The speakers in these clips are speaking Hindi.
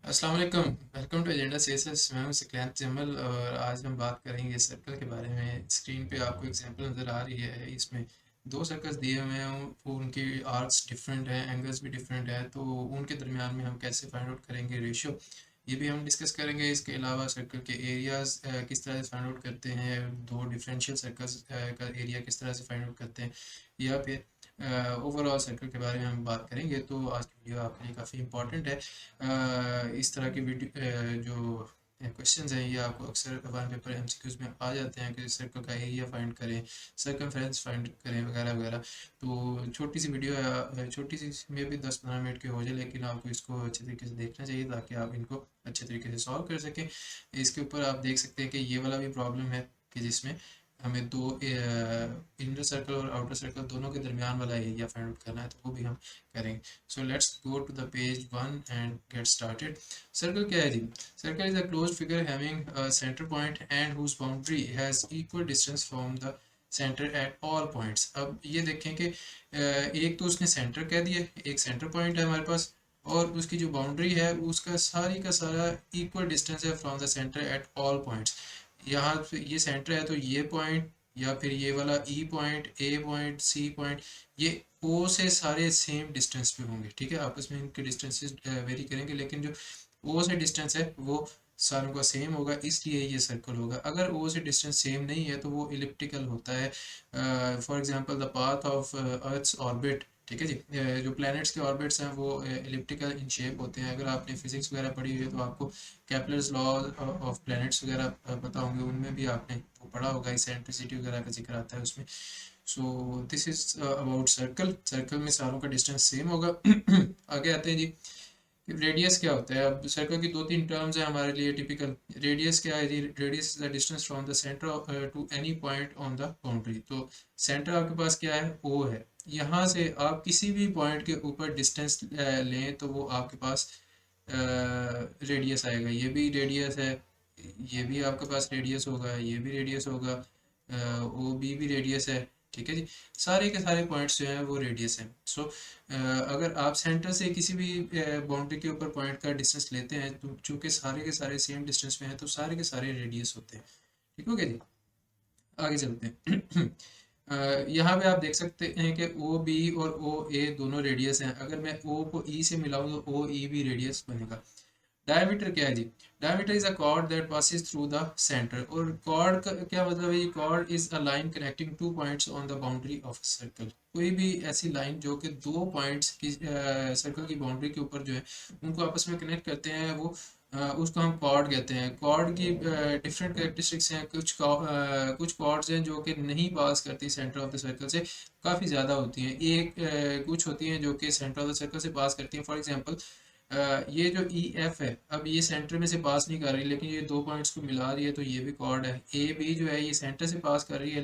अस्सलाम वालेकुम। Welcome to agenda CSS. मैं हूं सिकंदर जमल और आज हम बात करेंगे सर्कल के बारे में। स्क्रीन पे आपको एग्जांपल नज़र आ रही है, इसमें दो सर्कल्स दिए हुए हैं, उनकी आर्क्स डिफरेंट हैं, एंगल्स भी डिफरेंट है, तो उनके दरमियान में हम कैसे फाइंड आउट करेंगे रेशियो, ये भी हम डिस्कस करेंगे। इसके अलावा सर्कल के एरियाज किस तरह से फाइंड आउट करते हैं, दो डिफरेंशियल सर्कल्स का एरिया किस तरह से फाइंड आउट करते हैं, या फिर ओवरऑल सर्कल के बारे में हम बात करेंगे। तो आज की वीडियो आपके लिए काफ़ी इंपॉर्टेंट है। इस तरह की वीडियो जो क्वेश्चंस हैं, ये आपको अक्सर वन पेपर एमसीक्यूज में आ जाते हैं कि सर्कल का एरिया फाइंड करें, सर्कमफेरेंस फाइंड करें, वगैरह वगैरह। तो छोटी सी वीडियो है, छोटी सी में भी 10-15 मिनट की हो जाए, लेकिन आपको इसको अच्छे तरीके से देखना चाहिए ताकि आप इनको अच्छे तरीके से सॉल्व कर सकें। इसके ऊपर आप देख सकते हैं कि ये वाला भी प्रॉब्लम है कि जिसमें हमें दो इनर सर्कल और आउटर सर्कल दोनों के दरमियान वाला एरिया फाइंड आउट करना है, तो वो भी हम करेंगे। So let's go to the page 1 and get started. Circle क्या है जी? Circle is a closed figure having a centre point and whose boundary has equal distance from the centre at all points. अब ये देखें कि एक तो उसने सेंटर कह दिया, एक सेंटर पॉइंट है हमारे पास, और उसकी जो बाउंड्री है उसका सारी का सारा इक्वल डिस्टेंस है from the centre at all points. यहाँ पे ये सेंटर है, तो ये पॉइंट या फिर ये वाला ई पॉइंट, ए पॉइंट, सी पॉइंट, ये ओ से सारे सेम डिस्टेंस पे होंगे। ठीक है, आपस में इनके डिस्टेंसेस वेरी करेंगे, लेकिन जो ओ से डिस्टेंस है वो सारों का सेम होगा, इसलिए ये सर्कल होगा। अगर ओ से डिस्टेंस सेम नहीं है तो वो इलिप्टिकल होता है। For example the path of earth's orbit, ठीक है जी, जो प्लैनेट्स के ऑर्बिट्स हैं वो इलिप्टिकल इन शेप होते हैं। अगर आपने फिजिक्स वगैरह पढ़ी हुई है तो आपको केपलर्स लॉ ऑफ प्लैनेट्स वगैरह पता होंगे, उनमें भी आपने वो पढ़ा होगा, इसेंट्रिसिटी वगैरह का जिक्र आता है उसमें। So this is about circle. Circle में सारों का डिस्टेंस सेम होगा। आगे आते हैं जी, रेडियस क्या होता है। अब सर्कल की दो तीन टर्म्स है हमारे लिए टिपिकल। रेडियस क्या है जी? Radius is the distance from the centre to any point on the boundary. तो सेंटर आपके पास क्या है? ओ है। यहाँ से आप किसी भी पॉइंट के ऊपर डिस्टेंस लें तो वो आपके पास रेडियस आएगा। ये भी रेडियस है, ये भी आपके पास रेडियस होगा, ये भी रेडियस होगा, ओ बी भी रेडियस है। ठीक है जी, सारे के सारे पॉइंट्स जो हैं वो रेडियस हैं। सो अगर आप सेंटर से किसी भी बाउंड्री के ऊपर पॉइंट का डिस्टेंस लेते हैं, तो चूंकि सारे के सारे सेम डिस्टेंस में हैं तो सारे के सारे रेडियस होते हैं। ठीक हो गया जी, आगे चलते हैं। यहाँ पे आप देख सकते हैं कि ओ बी और ओ ए दोनों रेडियस हैं। अगर मैं ओ को ई से मिलाऊं तो ओ ई भी रेडियस बनेगा। डायमीटर क्या है जी? Diameter is a chord that passes through the centre. और कॉर्ड का क्या मतलब है? ये chord is a line connecting two points on the boundary of circle. कोई भी ऐसी लाइन जो कि दो पॉइंट्स की सर्कल की बाउंड्री के ऊपर जो है उनको आपस में कनेक्ट करते हैं, वो उसको हम कॉर्ड कहते हैं। कॉर्ड की डिफरेंट कैरेक्टरिस्टिक्स हैं। कुछ कॉर्ड्स हैं जो कि नहीं पास करती सेंटर ऑफ द सर्कल से, काफ़ी ज़्यादा होती हैं। कुछ होती हैं जो कि सेंटर ऑफ द सर्कल से पास करती हैं। फॉर एग्जांपल ये जो ई एफ है, अब ये सेंटर में से पास नहीं कर रही, लेकिन ये दो पॉइंट्स को मिला रही है, तो ये भी कॉर्ड है। ए बी जो है ये सेंटर से पास कर रही है,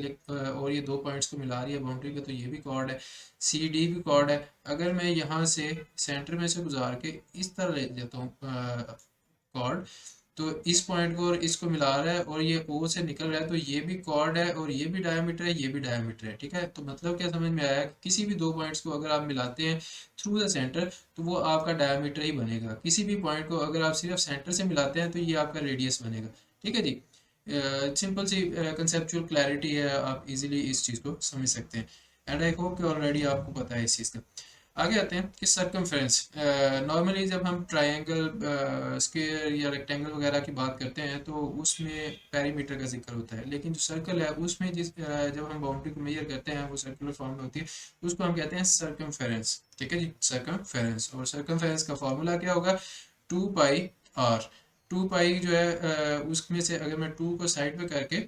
और ये दो पॉइंट्स को मिला रही है बाउंड्री को, तो ये भी कॉर्ड है। सी डी भी कॉर्ड है। अगर मैं यहाँ से सेंटर में से गुजार के इस तरह ले लेता हूँ कॉर्ड, तो इस पॉइंट को और इसको मिला रहा है और ये ओ से निकल रहा है, तो ये भी कॉर्ड है और ये भी डायमीटर है, ये भी डायमीटर है। ठीक है, तो मतलब क्या समझ में आया कि किसी भी दो पॉइंट्स को अगर आप मिलाते हैं थ्रू द सेंटर तो वो आपका डायमीटर ही बनेगा। किसी भी पॉइंट को अगर आप सिर्फ सेंटर से मिलाते हैं तो ये आपका रेडियस बनेगा। ठीक है जी, सिंपल सी कंसेप्चुअल क्लैरिटी है, आप इजीली इस चीज़ को समझ सकते हैं। एंड आई होप कि ऑलरेडी आपको पता है इस चीज़ का। आगे आते हैं कि सर्कमफ्रेंस। नॉर्मली जब हम ट्रायंगल, स्क्वायर या रेक्टेंगल वगैरह की बात करते हैं तो उसमें पेरीमीटर का जिक्र होता है, लेकिन जो सर्कल है उसमें जब हम बाउंड्री को मेजर करते हैं वो सर्कुलर फॉर्म में होती है, तो उसको हम कहते हैं सर्कमफेरेंस। ठीक है जी, सर्कमफेरेंस। और सर्कमफेरेंस का फॉर्मूला क्या होगा? 2 पाई आर। 2 पाई जो है उसमें से अगर मैं 2 को साइड पे करके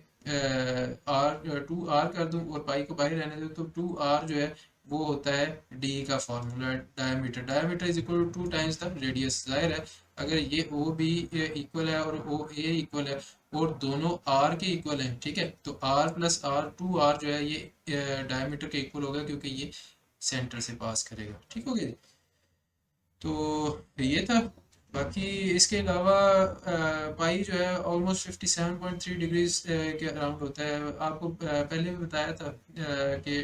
आर 2 आर कर दूं और पाई को बाहर रहने दूं, तो 2 आर जो है वो होता है डी का formula, diameter. Diameter is equal to 2 times the radius. जाहिर है अगर ये ओ बी इक्वल है और ओ ए इक्वल है और दोनों आर के इक्वल हैं, ठीक है, तो आर प्लस आर 2 आर जो है ये डायमीटर के इक्वल होगा, क्योंकि ये सेंटर से पास करेगा। ठीक हो गया जी? तो ये था। बाकी इसके अलावा पाई जो है ऑलमोस्ट 57.3 डिग्रीज के अराउंड होता है। आपको पहले भी बताया था कि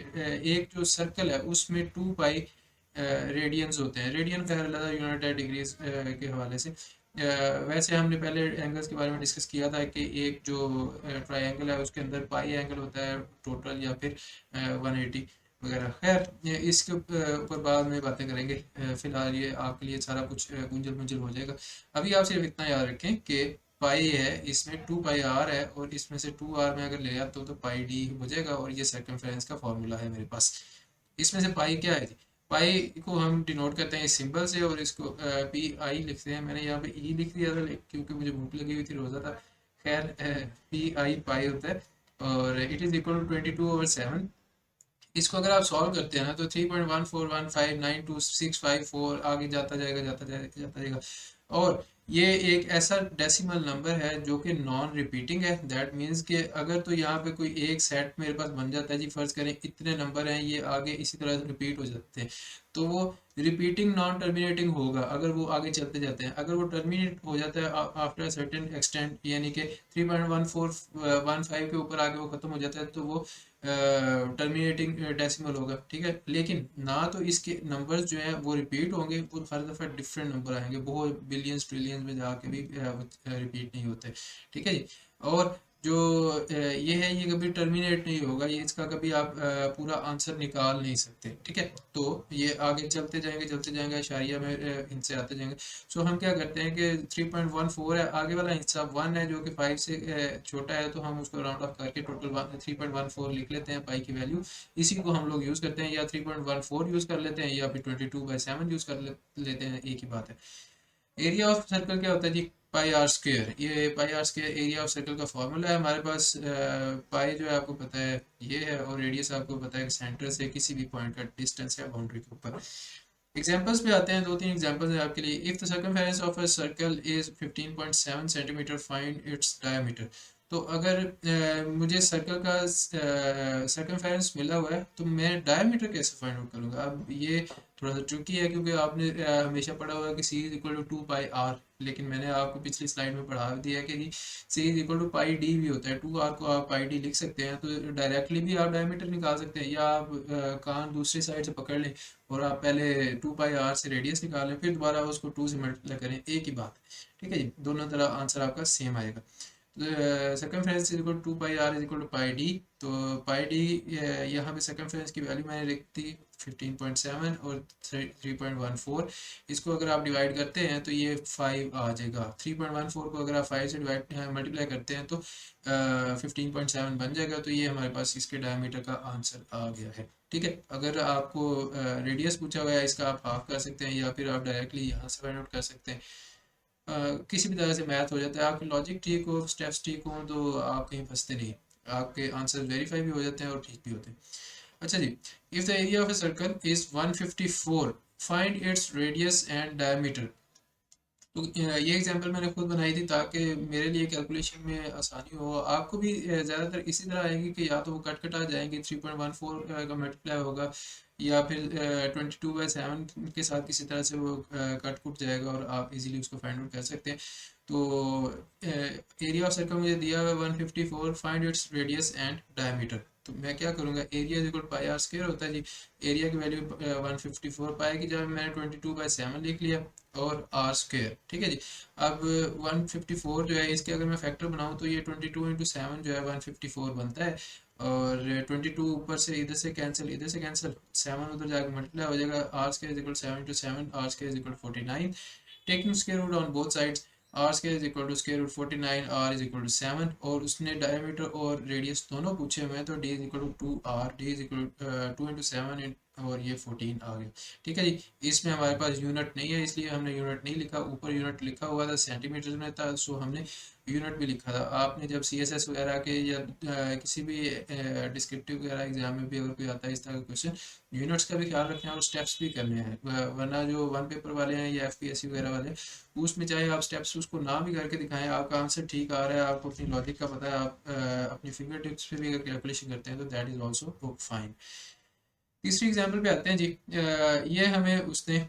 एक जो सर्कल है उसमें 2 पाई रेडियंस होते हैं। रेडियन का अलग यूनिट है डिग्रीज के हवाले से। वैसे हमने पहले एंगल्स के बारे में डिस्कस किया था कि एक जो ट्रायंगल है उसके अंदर पाई एंगल होता है टोटल, या फिर 180 वगैरह। खैर इसके ऊपर बाद में बातें करेंगे। फिलहाल ये आपके लिए सारा कुछ गुंजल मुंजल हो जाएगा। अभी आप सिर्फ इतना याद रखें कि पाई है, इसमें 2 पाई आर है, और इसमें से 2 आर में अगर ले आता हूँ तो पाई डी हो जाएगा, और ये सर्कमफेरेंस का फॉर्मूला है मेरे पास। इसमें से पाई क्या है जी? पाई को हम डिनोट करते हैं इस सिंबल से, और इसको पी आई लिखते हैं। मैंने यहाँ पे ई लिख दिया था क्योंकि मुझे भूख लगी हुई थी, रोज़ा था। खैर पी आई पाई होता है, और इट इज़ इक्वल टू 22/7। इसको अगर आप सॉल्व करते हैं ना तो 3.14159265 आगे जाता जाएगा, जाता जाएगा, जाता जाएगा। और ये एक ऐसा डेसिमल नंबर है जो कि नॉन रिपीटिंग है। दैट मीन्स कि अगर तो यहाँ पे कोई एक सेट मेरे पास बन जाता है जी, फर्ज करें इतने नंबर हैं, ये आगे इसी तरह रिपीट हो जाते हैं, तो वो रिपीटिंग नॉन टर्मिनेटिंग होगा अगर वो आगे चलते जाते हैं। अगर वो टर्मिनेट हो जाता है आफ्टर सर्टेन एक्सटेंट, यानी कि 3.1415 के ऊपर आगे वो खत्म हो जाता है, तो वो टर्मिनेटिंग डेसिमल होगा। ठीक है, लेकिन ना तो इसके नंबर्स जो हैं वो रिपीट होंगे, वो हर दफ़ा डिफरेंट नंबर आएंगे, बहुत बिलियंस ट्रिलियंस में जाके भी रिपीट नहीं होते। ठीक है जी। और जो ये है, ये कभी टर्मिनेट नहीं होगा, ये इसका कभी आप पूरा आंसर निकाल नहीं सकते। ठीक है, तो ये आगे चलते जाएंगे अशारिया में इनसे आते जाएंगे। सो हम क्या करते हैं कि 3.14 है, आगे वाला हिस्सा 1 है जो कि 5 से छोटा है, तो हम उसको राउंड ऑफ करके टोटल 3.14 लिख लेते हैं पाई की वैल्यू। इसी को हम लोग यूज़ करते हैं, या 3.14 यूज़ कर लेते हैं, या फिर 22/7 यूज़ कर लेते हैं, एक ही बात है। एरिया ऑफ सर्कल क्या होता है जी? पाई आर स्क्वेयर। ये pi r square area of circle का फॉर्मूला है हमारे पास। पाई जो है आपको पता है ये है, और रेडियस आपको पता है कि सेंटर से किसी भी पॉइंट का डिस्टेंस है बाउंड्री के ऊपर। एग्जांपल्स पे आते हैं, 2-3 एग्जांपल्स हैं आपके लिए। If the circumference of a circle is 15.7 centimetre, find its diameter. तो अगर मुझे सर्कल का सर्कमफेरेंस मिला हुआ है, तो मैं डायमीटर कैसे फाइंड आउट करूंगा? अब ये थोड़ा सा ट्रिकी है, क्योंकि आपने हमेशा पढ़ा हुआ है कि C is equal to 2 pi r, लेकिन मैंने आपको पिछली स्लाइड में पढ़ा दिया है कि C is equal to pi D भी होता है। 2 आर को आप पाई डी लिख सकते हैं, तो डायरेक्टली भी आप डायमीटर निकाल सकते हैं, या आप कान दूसरी साइड से पकड़ लें और आप पहले 2 पाई आर से रेडियस निकालें, फिर दोबारा उसको 2 से मल्टीप्लाई करें, एक ही बात है। ठीक है जी, दोनों तरह आंसर आपका सेम आएगा। Circumference is equal to 2 pi r is equal to pi D. तो पाई डी यहाँ पे सर्कमफेरेंस की वैल्यू मैंने लिख दी 15.7 और 3.14। इसको अगर आप डिवाइड करते हैं तो ये 5 आ जाएगा। 3.14 को अगर आप 5 से डिवाइड मल्टीप्लाई करते हैं तो 15.7 बन जाएगा। तो ये हमारे पास इसके डायमीटर का आंसर आ गया है। ठीक है, अगर आपको रेडियस पूछा हुआ है इसका, आप हाफ कर सकते हैं, या फिर आप डायरेक्टली यहाँ से फाइंड आउट कर सकते हैं। किसी भी तरह से मैथ हो जाता है, आपकी लॉजिक ठीक हो, स्टेप्स ठीक हो, तो आप कहीं फंसते नहीं, आपके आंसर वेरीफाई भी हो जाते हैं और ठीक भी होते हैं। अच्छा जी, if the area of a circle is 154, find its radius and diameter. तो ये एग्जांपल मैंने खुद बनाई थी ताकि मेरे लिए कैलकुलेशन में आसानी हो। आपको भी ज़्यादातर इसी तरह आएगी कि या तो वो कट कट आ जाएंगे, 3.14 का मल्टीप्लाई होगा, या फिर 22/7 के साथ किसी तरह से वो कट कुट जाएगा, और आप इजीली उसको फाइंड आउट कर सकते हैं। तो एरिया ऑफ सर्कल मुझे दिया हुआ 154, find its radius and diameter. तो मैं क्या करूँगा, area is equal pi r square होता है जी। एरिया की वैल्यू 154 पाई की जगह मैंने 22/7 लिख लिया, और आर स्क्वायर। ठीक है जी। अब 154 जो है, इसके अगर मैं फैक्टर बनाऊँ तो ये 22 × 7 जो है 154 बनता है, और 22 ऊपर से इधर से कैंसिल, इधर से कैंसिल, 7 उधर जाकर मल्टीप्लाई हो जाएगा। R square is equal 7 × 7, r square is equal 49। Taking square root on both sides, r square is equal to square root 49, r is equal to 7। और उसने डायमीटर और रेडियस दोनों पूछे हुए हैं, तो D is equal to 2 r, D is equal 2 × 7, और ये 14 आ गया। ठीक है जी। इसमें हमारे पास यूनिट नहीं है, इसलिए हमने यूनिट नहीं लिखा। ऊपर यूनिट लिखा हुआ था, सेंटीमीटर में था, सो हमने यूनिट भी लिखा था। आपने जब CSS वगैरह के, या किसी भी डिस्क्रिप्टिव वगैरह एग्जाम में भी अगर कोई आता है इस तरह का क्वेश्चन, यूनिट्स का भी ख्याल रखना है और स्टेप्स भी करने हैं। वरना जो वन पेपर वाले हैं या FPSC वगैरह वाले हैं, उसमें चाहे आप स्टेप्स उसको ना भी करके दिखाएं, आपका आंसर ठीक आ रहा है, आपको अपनी लॉजिक का पता है, आप अपनी फिंगर टिप्स पे भी अगर कैलकुलेशन करते हैं तो दैट इज ऑल्सो फाइन। तीसरी एग्जाम्पल पे आते हैं जी। ये हमें उसने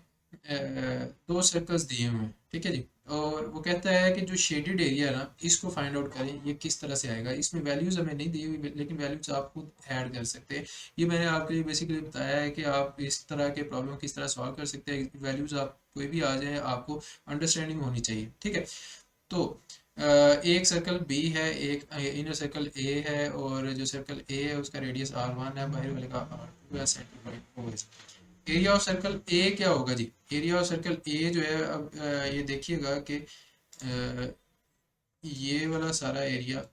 दो सर्कल्स दिए हुए हैं, ठीक है जी। और वो कहता है कि जो शेडेड एरिया है ना, इसको फाइंड आउट करें ये किस तरह से आएगा। इसमें वैल्यूज हमें नहीं दी हुई, लेकिन वैल्यूज आप खुद ऐड कर सकते हैं। ये मैंने आपके लिए बेसिकली बताया है कि आप इस तरह के प्रॉब्लम किस तरह सॉल्व कर सकते हैं। वैल्यूज आप कोई भी आ जाए, आपको अंडरस्टैंडिंग होनी चाहिए, ठीक है। तो एक सर्कल बी है, एक इनर सर्कल ए है, और जो सर्कल ए है उसका रेडियस R1 है, बाहर वाले का R2 है, सेंटर पॉइंट O है। एरिया ऑफ सर्कल ए क्या होगा जी? एरिया ऑफ सर्कल ए जो है, अब ये देखिएगा कि ये वाला सारा एरिया,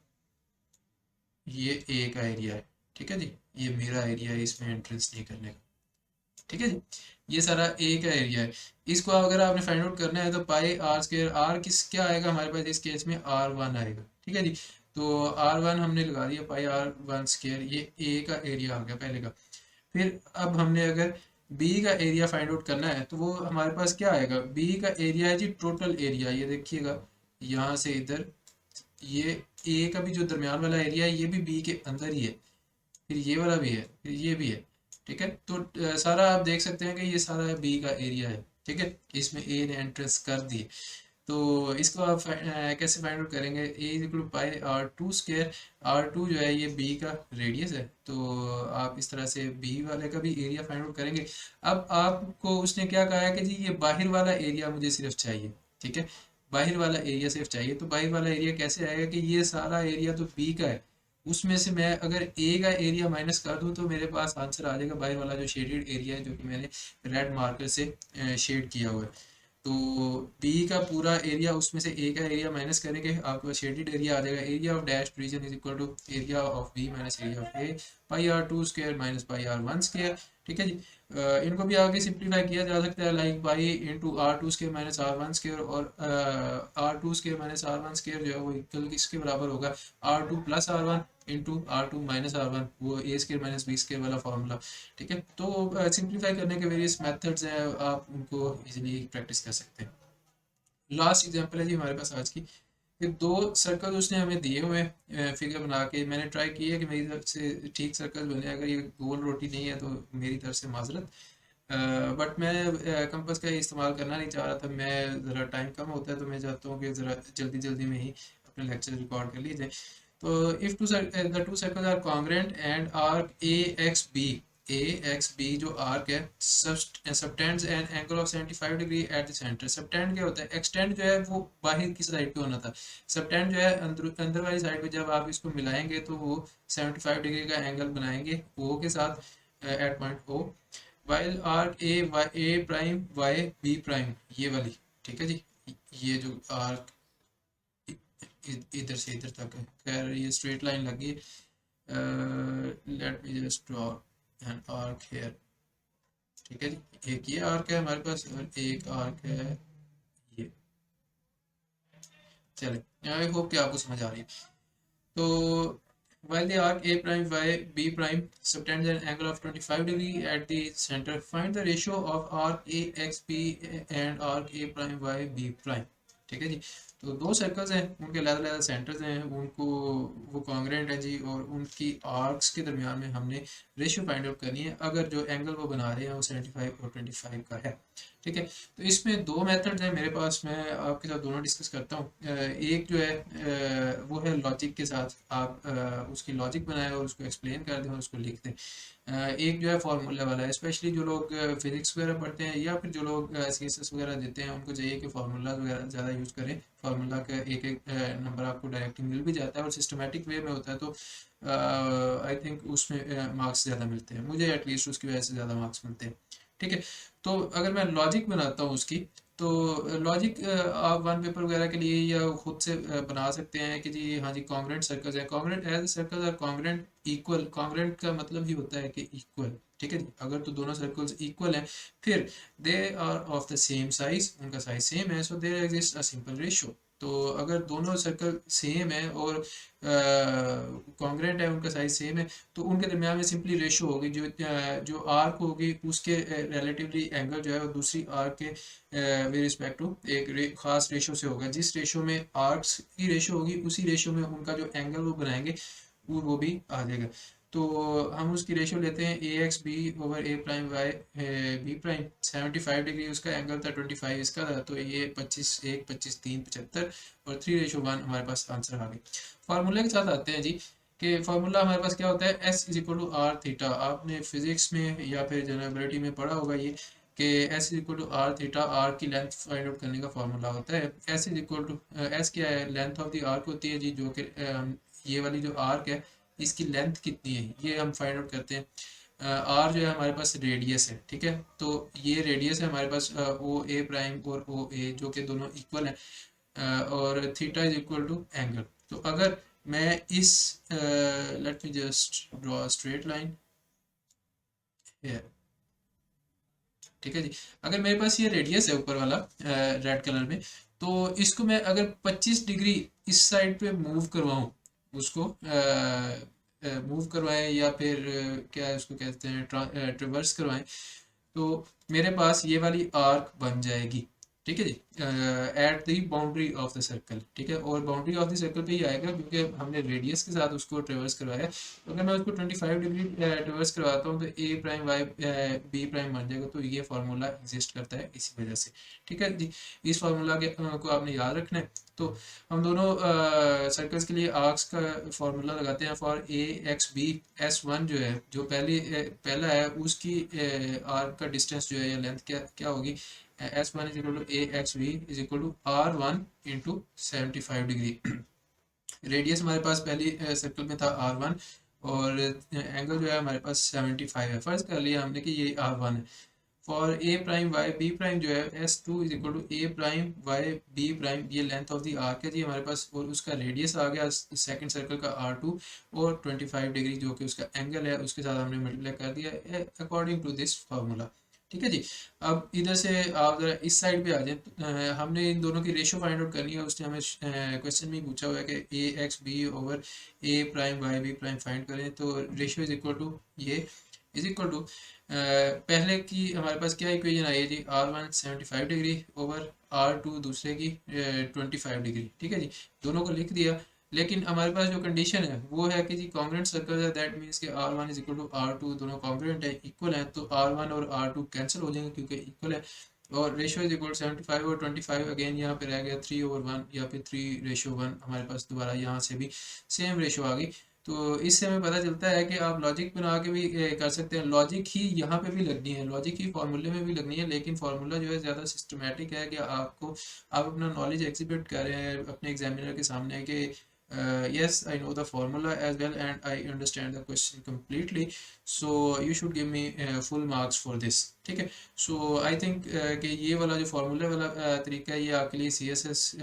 ये ए का एरिया है, ठीक है जी। ये मेरा एरिया है इसमें एंट्रेंस नहीं करने का, ठीक है जी। ये सारा ए का एरिया है। इसको अगर आपने फाइंड आउट करना है तो पाई आर स्क्वायर, आर किस क्या आएगा हमारे पास इस केस में? R1 आएगा, ठीक है जी। तो R1 हमने लगा दिया, पाई R1 स्क्वायर, ये ए का एरिया आ गया पहले का। फिर अब हमने अगर बी का एरिया फाइंड आउट करना है तो वो हमारे पास क्या आएगा? बी का एरिया है जी टोटल एरिया, ये देखिएगा यहाँ से इधर, ये ए का भी जो दरमियान वाला एरिया है ये भी बी के अंदर ही है, फिर ये वाला भी है, फिर ये भी है, ठीक है। तो सारा आप देख सकते हैं कि ये सारा बी का एरिया है, ठीक है। इसमें ए ने एंट्रेंस कर दी। तो इसको आप कैसे फाइंड आउट करेंगे? A is equal to pi R2 square. R2 जो है ये बी का रेडियस है, तो आप इस तरह से बी वाले का भी एरिया फाइंड आउट करेंगे। अब आपको उसने क्या कहा है कि जी ये बाहर वाला एरिया मुझे सिर्फ चाहिए, ठीक है। बाहर वाला एरिया सिर्फ चाहिए, तो बाहर वाला एरिया कैसे आएगा कि ये सारा एरिया तो बी का है, उसमें से मैं अगर ए का एरिया माइनस कर दूं तो मेरे पास आंसर आ जाएगा बाहर वाला जो शेडेड एरिया है, जो कि मैंने रेड मार्कर से शेड किया हुआ है। तो बी का पूरा एरिया उसमें से ए का एरिया माइनस करेंगे, आपको शेडेड एरिया आ जाएगा। Area of dash region is equal to area of B minus area of A, pi R2 square minus pi R1 square, ठीक है जी। इनको भी आगे सिंप्लीफाई किया जा सकता है, like pi into R2 square minus R1 square, और R2 square minus R1 square जो है वो इक्वल किसके बराबर होगा? R2 plus R1 into R2 minus R1, वो ए स्क्वायर माइनस बी स्क्वायर वाला फॉर्मूला, ठीक है। तो सिंप्लीफाई करने के वेरियस मेथड्स हैं, आप उनको इजीली प्रैक्टिस कर सकते हैं। लास्ट एग्जांपल है जी हमारे पास आज की। ये दो सर्कल उसने हमें दिए हुए फिगर बना के, मैंने ट्राई की है कि मेरी तरफ से ठीक सर्कल बने। अगर ये गोल रोटी नहीं है तो मेरी तरफ से माजरत, बट मैं कंपास का इस्तेमाल करना नहीं चाह रहा था। मैं ज़रा टाइम कम होता है तो मैं चाहता हूँ कि ज़रा जल्दी जल्दी में ही अपने लेक्चर रिकॉर्ड कर लीजिए। तो if the two circles are congruent and arc A X B जो आर्क है subtends an angle of 75 degree at the centre. Subtend क्या होता है? एक्सटेंड जो है वो बाहर की साइड पे होना था, सबटेंड जो है अंदर अंदर वाली साइड पे जब आप इसको मिलाएंगे तो वो 75 डिग्री का एंगल बनाएंगे ओ के साथ at point O. While arc A prime Y B prime, ये वाली, ठीक है जी। ये जो आर्क इधर से इधर तक है, खैर ये स्ट्रेट लाइन लगी। Let me just draw an arc here, ठीक है जी। एक ये आर्क है हमारे पास और एक आर्क है ये। चले, आई होप कि आपको समझ आ रही है। तो while the arc A prime y B prime subtends an angle of 25 degree at the center, find the ratio of arc A x B and arc A prime y B prime, ठीक है जी। तो दो सर्कल्स हैं, उनके अलग अलग सेंटर्स हैं, उनको वो कॉन्ग्रेंट है जी, और उनकी आर्क्स के दरमियान में हमने रेशियो फाइंड आउट करनी है अगर जो एंगल वो बना रहे हैं वो 75 और 25 का है, ठीक है। तो इसमें दो मेथड्स हैं मेरे पास, मैं आपके साथ दोनों डिस्कस करता हूँ। एक जो है वो है लॉजिक के साथ, आप उसकी लॉजिक बनाएं और उसको एक्सप्लेन कर दें और उसको लिख दें। एक जो है फार्मूला वाला है, स्पेशली जो लोग फिजिक्स वगैरह पढ़ते हैं या फिर जो लोग सीएसएस वगैरह देते हैं, उनको चाहिए कि फार्मूला वगैरह ज़्यादा यूज़ करें। फार्मूला का एक एक नंबर आपको डायरेक्टली मिल भी जाता है और सिस्टमेटिक वे में होता है, तो आई थिंक उसमें मार्क्स ज़्यादा मिलते हैं, मुझे एटलीस्ट उसकी वजह से ज़्यादा मार्क्स मिलते हैं, ठीक है। तो अगर मैं लॉजिक बनाता हूँ उसकी, तो लॉजिक आप वन पेपर वगैरह के लिए या खुद से बना सकते हैं कि जी हाँ जी कॉन्ग्रुएंट सर्कल्स है। Congruent as circles are congruent equal, congruent का मतलब ही होता है कि इक्वल, ठीक है जी। अगर तो दोनों सर्कल्स इक्वल हैं, फिर they are of the same size, उनका साइज सेम है, so there exist a simple ratio. तो अगर दोनों सर्कल सेम है और कॉन्ग्रुएंट है, उनका साइज सेम है, तो उनके दरमियान में सिंपली रेशियो होगी, जो आर्क होगी उसके रिलेटिवली एंगल जो है वो दूसरी आर्क के विद रिस्पेक्ट टू एक खास रेशियो से होगा। जिस रेशियो में आर्क्स की रेशियो होगी उसी रेशियो में उनका जो एंगल वो बनाएंगे वो भी आ जाएगा। तो हम उसकी रेशियो लेते हैं ए X B over A prime Y B prime. 75 degree उसका एंगल था, 25 इसका था, तो ये 25 1 25 3 75 और 3:1 हमारे पास आंसर आ गया। फार्मूले के साथ आते हैं जी, कि फार्मूला हमारे पास क्या होता है, S is equal to r theta. आपने फिजिक्स में या फिर जनरेबिलिटी में पढ़ा होगा ये, कि S is equal to r theta, r की लेंथ फाइंड आउट करने का फार्मूला होता है। S is equal to S क्या है, लेंथ ऑफ द आर्क होती है जी, जो कि ये वाली जो आर्क है इसकी लेंथ कितनी है ये हम फाइंड आउट करते हैं। आर जो है हमारे पास रेडियस है, ठीक है, तो ये रेडियस है हमारे पास ओ ए प्राइम और ओ ए, जो कि दोनों इक्वल है, और theta is equal to angle. तो अगर मैं इस let me just draw straight line, ठीक है जी, अगर मेरे पास ये रेडियस है ऊपर वाला रेड कलर में, तो इसको मैं अगर 25 डिग्री इस साइड पे मूव करवाऊं, उसको मूव करवाएं या फिर क्या इसको कहते हैं ट्रिवर्स करवाएं, तो मेरे पास ये वाली आर्क बन जाएगी, ठीक है जी, at the boundary of the circle, ठीक है, और बाउंड्री ऑफ द सर्कल पे ही आएगा क्योंकि हमने रेडियस के साथ उसको ट्रेवर्स करवाया। तो अगर मैं उसको 25 डिग्री ट्रेवर्स करवाता हूँ तो ए प्राइम वाई बी प्राइम बन जाएगा। तो ये फार्मूला एग्जिस्ट करता है इसी वजह से, ठीक है जी। इस फार्मूला के को आपने याद रखना है। तो हम दोनों सर्कल्स के लिए आर्क्स का फॉर्मूला लगाते हैं। For A X B, S one जो है, जो पहला है, उसकी आर्क का डिस्टेंस जो है या लेंथ क्या क्या होगी, S one is equal to A X B is equal to r one into 75 degree. Radius हमारे पास पहली सर्कल में था आर वन, और एंगल जो है हमारे पास 75 है। फर्ज कर लिया हमने कि ये आर वन है। For A prime Y B prime जो है, S two is equal to A prime Y B prime, ये लेंथ ऑफ द आर्क है जी हमारे पास, और उसका रेडियस आ गया सेकंड सर्कल का आर टू, और 25 डिग्री जो कि उसका एंगल है उसके साथ हमने मल्टीप्लाई कर दिया अकॉर्डिंग टू दिस फार्मूला, ठीक है जी। अब इधर से आप जरा इस साइड पे आ जाए, हमने इन दोनों की रेशियो फाइंड आउट करनी है। उसने हमें क्वेश्चन में पूछा हुआ है कि A X B over A prime Y B prime find करें। तो रेशियो इज इक्वल टू ये इज इक्वल टू पहले की हमारे पास क्या इक्वेशन आई है जी, R one 75 degree over R two दूसरे की 25 डिग्री, ठीक है जी, दोनों को लिख दिया। लेकिन हमारे पास जो कंडीशन है वो है कि जी कॉन्ग्रुएंट सर्कल है, दैट मीन्स कि r one is equal to r two, दोनों कॉन्ग्रुएंट है, इक्वल है, तो आर वन और आर टू कैंसिल हो जाएंगे क्योंकि इक्वल है। और रेशियो इज इक्वल 75 और 25, अगेन यहाँ पे रह गया 3/1 या फिर 3:1, हमारे पास दोबारा यहाँ से भी सेम रेशियो आ गई। तो इससे हमें पता चलता है कि आप लॉजिक बना के भी कर सकते हैं। लॉजिक ही यहाँ पे भी लगनी है, लॉजिक ही फार्मूले में भी लगनी है, लेकिन फार्मूला जो है ज़्यादा सिस्टमेटिक है कि आपको आप अपना नॉलेज एग्जिबिट कर रहे हैं अपने एग्जामिनर के सामने कि yes, I know the formula as well and I understand the question completely, so you should give me full marks for this, ठीक है। so I think कि ये वाला जो फार्मूले वाला तरीका है ये आपके लिए CSS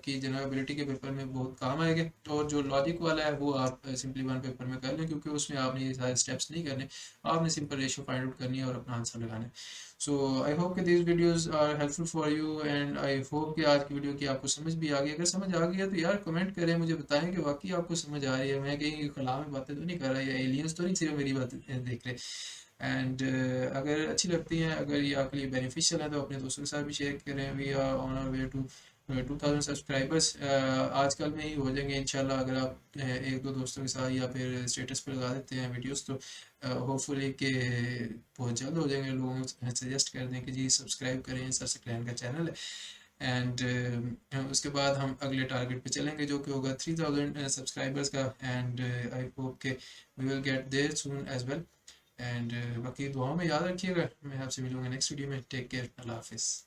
की जनरेबिलिटी के पेपर में बहुत काम आएगा। और जो लॉजिक वाला है वो आप सिंपली वन पेपर में कर लें, क्योंकि उसमें आपने ये सारे स्टेप्स नहीं करने, आपने सिंपल रेशियो फाइंड आउट करनी है और अपना आंसर लगाना है। सो आई होप कि this videos are helpful for you and I hope कि आज की वीडियो की आपको समझ भी आ गई। अगर समझ आ गई है तो यार कमेंट करें, मुझे बताएं कि वाकई आपको समझ आ रही है, मैं कहीं खला में बातें तो नहीं कर रहा या एलियंस तो नहीं सिर्फ मेरी बातें देख रहे। एंड अगर अच्छी लगती हैं, अगर ये आपके लिए बेनिफिशियल है, तो अपने दोस्तों के साथ भी शेयर करें। We are on our way to 2000 subscribers आजकल में ही हो जाएंगे इंशाल्लाह। अगर आप एक दो दोस्तों के साथ या फिर स्टेटस पर लगा देते हैं वीडियोस, तो होपफुली कि बहुत जल्द हो जाएंगे। लोगों को सजेस्ट कर दें कि जी सब्सक्राइब करें, सर सकलैन का चैनल है। एंड उसके बाद हम अगले टारगेट पे चलेंगे जो कि होगा 3000 सब्सक्राइबर्स का। एंड आई होप के we will get there soon as well. And बाकी दुआओं में याद रखिएगा। मैं आपसे मिलूंगा नेक्स्ट वीडियो में। टेक केयर, अल्लाह हाफिज़।